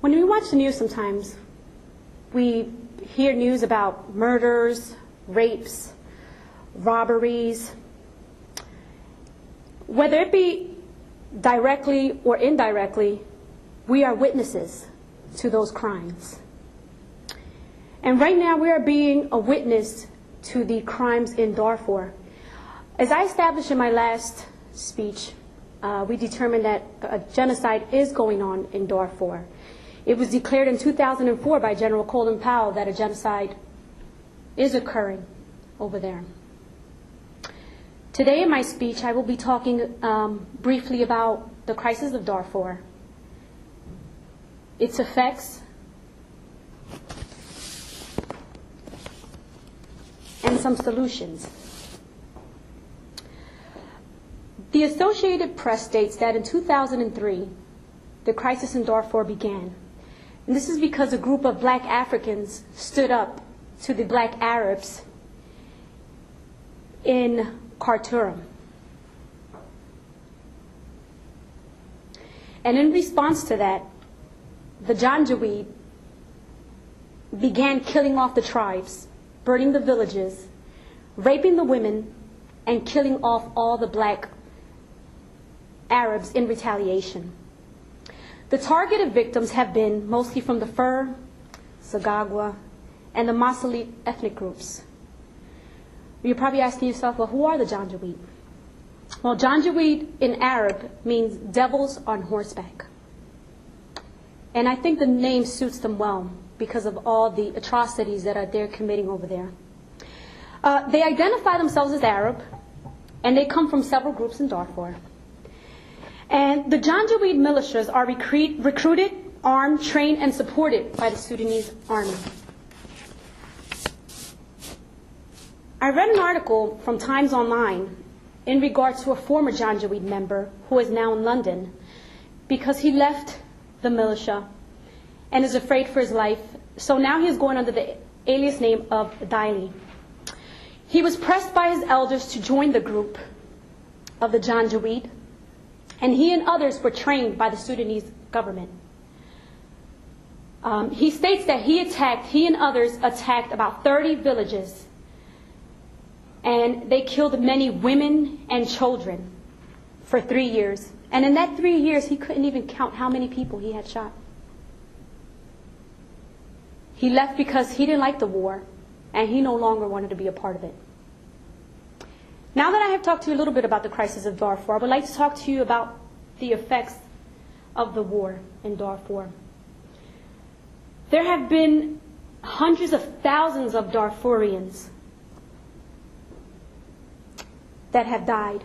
When we watch the news sometimes, we hear news about murders, rapes, robberies. Whether it be directly or indirectly, we are witnesses to those crimes. And right now we are being a witness to the crimes in Darfur. As I established in my last speech, we determined that a genocide is going on in Darfur. It was declared in 2004 by General Colin Powell that a genocide is occurring over there. Today in my speech, I will be talking briefly about the crisis of Darfur, its effects, and some solutions. The Associated Press states that in 2003, the crisis in Darfur began. And this is because a group of black Africans stood up to the black Arabs in Khartoum. And in response to that, the Janjaweed began killing off the tribes, burning the villages, raping the women, and killing off all the black Arabs in retaliation. The targeted victims have been mostly from the Fur, Sagagwa, and the Masalit ethnic groups. You're probably asking yourself, well, who are the Janjaweed? Well, Janjaweed in Arab means devils on horseback. And I think the name suits them well because of all the atrocities that they're committing over there. They identify themselves as Arab, and they come from several groups in Darfur. And the Janjaweed militias are recruited, armed, trained, and supported by the Sudanese army. I read an article from Times Online in regard to a former Janjaweed member who is now in London because he left the militia and is afraid for his life. So now he is going under the alias name of Daili. He was pressed by his elders to join the group of the Janjaweed, and he and others were trained by the Sudanese government. He states that he and others attacked about 30 villages, and they killed many women and children for 3 years. And in that 3 years, he couldn't even count how many people he had shot. He left because he didn't like the war, and he no longer wanted to be a part of it. Now that I have talked to you a little bit about the crisis of Darfur, I would like to talk to you about the effects of the war in Darfur. There have been hundreds of thousands of Darfurians that have died.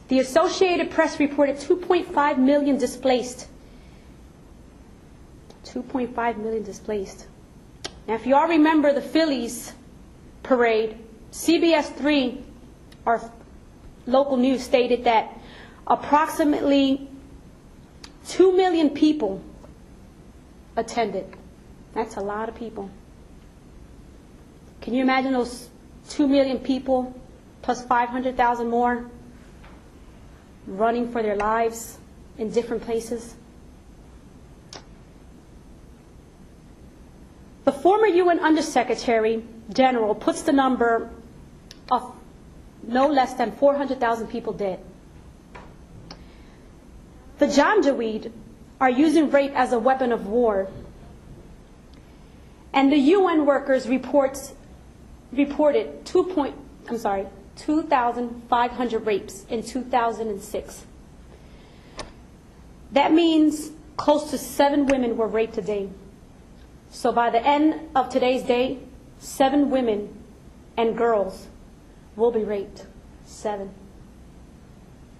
The Associated Press reported 2.5 million displaced. 2.5 million displaced. Now, if you all remember the Phillies parade, CBS 3, our local news, stated that approximately 2 million people attended. That's a lot of people. Can you imagine those 2 million people plus 500,000 more running for their lives in different places? The former UN Undersecretary General puts the number of no less than 400,000 people dead. The Janjaweed are using rape as a weapon of war. And the UN workers reported 2,500 rapes in 2006. That means close to 7 women were raped a day. So by the end of today's day, 7 women and girls will be raped. 7.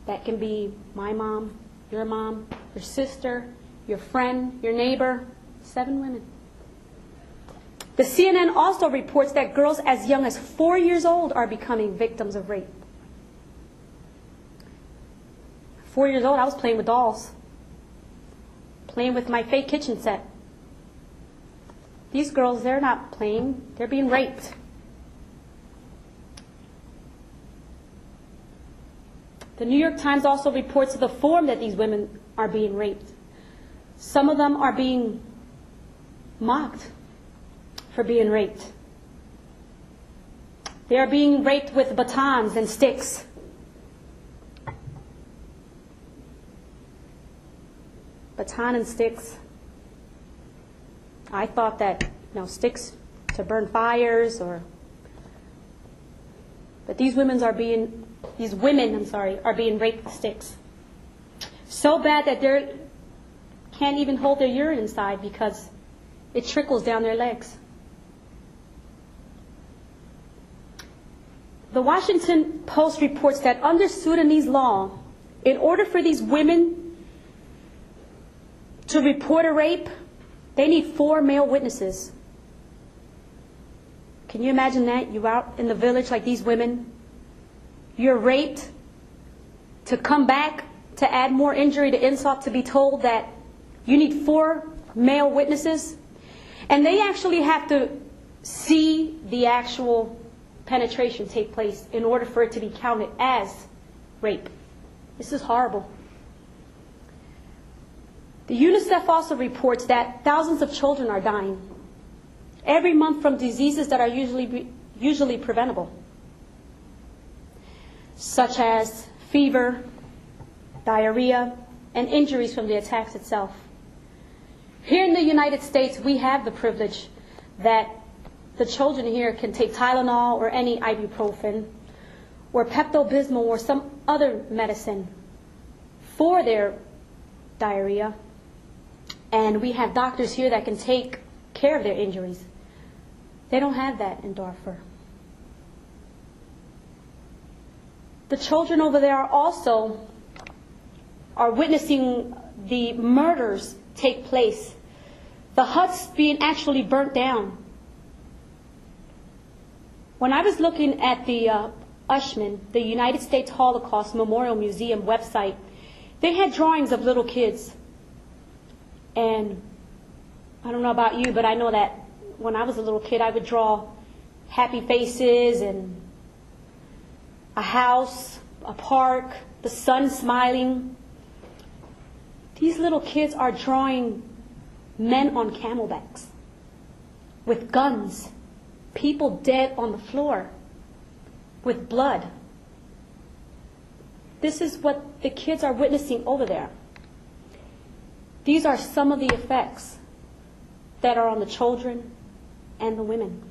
That can be my mom, your sister, your friend, your neighbor. 7 women. The CNN also reports that girls as young as 4 years old are becoming victims of rape. 4 years old, I was playing with dolls, playing with my fake kitchen set. These girls, they're not playing, they're being raped. The New York Times also reports the form that these women are being raped. Some of them are being mocked for being raped. They are being raped with batons and sticks. Baton and sticks. I thought that, sticks to burn fires but these women are being raped with sticks. So bad that they can't even hold their urine inside because it trickles down their legs. The Washington Post reports that under Sudanese law, in order for these women to report a rape, they need 4 male witnesses. Can you imagine that? You're out in the village like these women. You're raped. To come back, to add more injury to insult, to be told that you need 4 male witnesses. And they actually have to see the actual penetration take place in order for it to be counted as rape. This is horrible. The UNICEF also reports that thousands of children are dying every month from diseases that are usually preventable, such as fever, diarrhea, and injuries from the attacks itself. Here in the United States, we have the privilege that the children here can take Tylenol or any ibuprofen or Pepto-Bismol or some other medicine for their diarrhea. And we have doctors here that can take care of their injuries. They don't have that in Darfur. The children over there also are witnessing the murders take place, the huts being actually burnt down. When I was looking at the USHMN, the United States Holocaust Memorial Museum website, they had drawings of little kids. And I don't know about you, but I know that when I was a little kid, I would draw happy faces and a house, a park, the sun smiling. These little kids are drawing men on camelbacks with guns, people dead on the floor with blood. This is what the kids are witnessing over there. These are some of the effects that are on the children and the women.